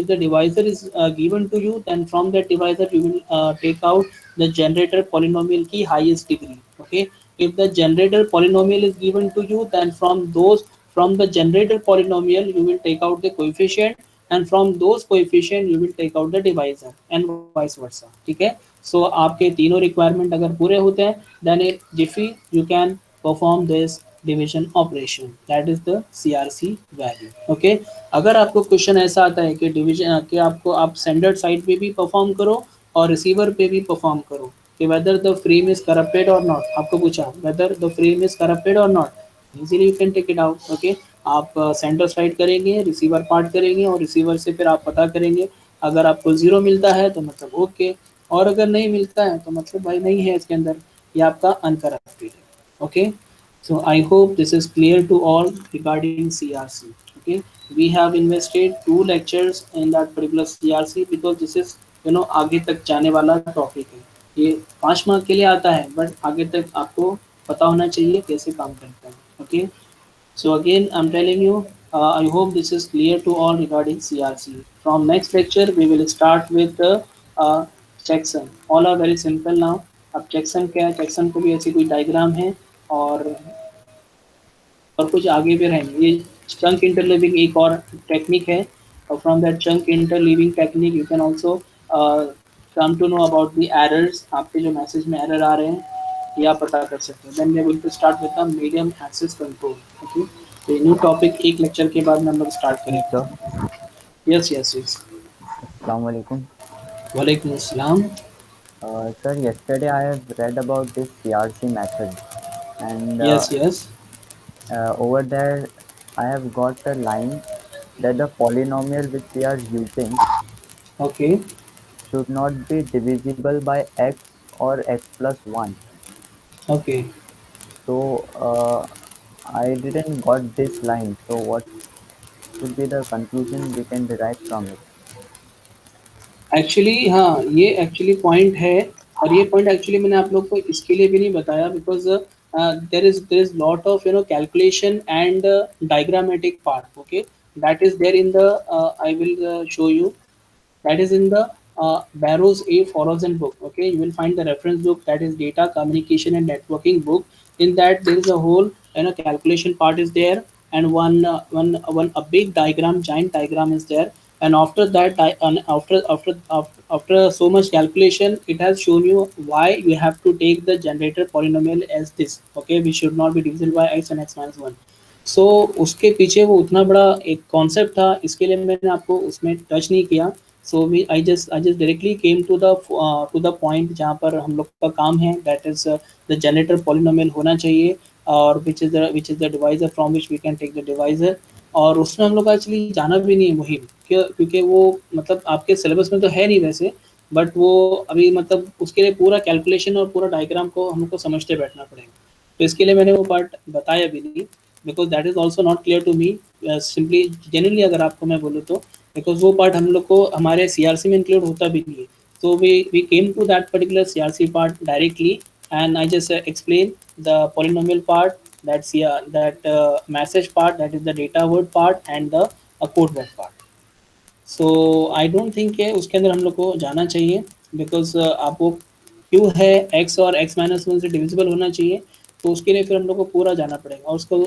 the divisor is given to you, then from that divisor you will take out the generator polynomial की highest degree। okay, if the generator polynomial is given to you, then from the generator polynomial you will take out the coefficient, and from those coefficient you will take out the divisor and vice versa। ठीक है, सो आपके तीनों रिक्वायरमेंट अगर पूरे होते हैं then it jiffy you can perform this division operation, that is the CRC value। okay, अगर आपको क्वेश्चन ऐसा आता है कि डिवीजन कि आपको आप सेंडर साइड पे भी परफॉर्म करो और रिसीवर पे भी परफॉर्म करो कि whether the frame is corrupted और नॉट, आपको पूछा whether the frame is corrupted और not, easily you can take it out. Okay, आप सेंटर साइड करेंगे, रिसीवर पार्ट करेंगे और रिसीवर से फिर आप पता करेंगे। अगर आपको जीरो मिलता है तो मतलब ओके, और अगर नहीं मिलता है तो मतलब भाई नहीं है इसके अंदर, ये आपका अनकरप्टेड है। Okay, so I hope this is clear to all regarding CRC। okay, we have invested 2 lectures in that particular CRC because this is आगे तक जाने वाला टॉपिक है। ये 5 मार्क के लिए आता है बट आगे तक आपको पता होना चाहिए कैसे काम करता है। Okay, so again I'm telling you, I hope this is clear to all regarding CRC। from next lecture we will start with the uh, checksum। all are very simple now। अब checksum क्या है, checksum को भी ऐसी कोई डायग्राम है और कुछ आगे भी रहेंगे। ये चंक इंटरलीविंग एक और टेक्निक है, और from that chunk interleaving technique you can also come to know about the errors. आपके जो मैसेज में एरर आ रहे हैं ये आप पता कर सकते हैं। Then we will start with the medium access control. Okay, तो ये न्यू टॉपिक एक लेक्चर के बाद में हम लोग स्टार्ट So, करेंगे। Yes yes yes, Assalamu alaikum. वालेकुम अस्सलाम। Sir, yesterday I have read about this CRC method, and yes yes, Over there, I have got a line that the polynomial which we are using Okay. should not be divisible by x or x plus 1. Okay. So I didn't got this line. So what should be the conclusion we can derive from it? Actually हाँ, ये एक्चुअली पॉइंट है, और ये पॉइंट एक्चुअली मैंने आप लोग को इसके लिए भी नहीं बताया, because there is lot of calculation and diagrammatic part, okay, that is there in the I will show you, that is in the Barrow's A. Forozen book. Okay, you will find the reference book, that is Data Communication and Networking book. In that there is a whole calculation part is there, and one a big diagram, giant diagram is there. And after that, after so much calculation, it has shown you why you have to take the generator polynomial as this. Okay, we should not be divisible by x and x minus 1. सो उसके पीछे वो उतना बड़ा एक कॉन्सेप्ट था, इसके लिए मैंने आपको उसमें टच नहीं किया। So we I just directly came to the point जहाँ पर हम लोग का काम है, that is the generator polynomial होना चाहिए, और which is the divisor from which we can take the divisor. और उसमें हम लोग का एक्चुअली जाना भी नहीं है मुहिम, क्योंकि वो मतलब आपके सिलेबस में तो है नहीं वैसे, बट वो अभी मतलब उसके लिए पूरा कैलकुलेशन और पूरा डायग्राम को हम लोग को समझते बैठना पड़ेगा। तो इसके लिए मैंने वो पार्ट बताया भी नहीं, because that is also not clear to me. Simply genuinely अगर आपको मैं बोलूँ तो, बिकॉज वो पार्ट हम लोग को हमारे सीआरसी में इंक्लूड होता भी नहीं है। So we came to that particular CRC part directly, and I just explained the polynomial part, that's yeah, that message part, that is the data word part, and the code word part. So I don't think है उसके अंदर हम लोग को जाना चाहिए, बिकॉज आपको क्यों है एक्स और एक्स माइनस वन से डिविजिबल होना चाहिए, तो उसके लिए फिर हम लोग को पूरा जाना पड़ेगा और उसको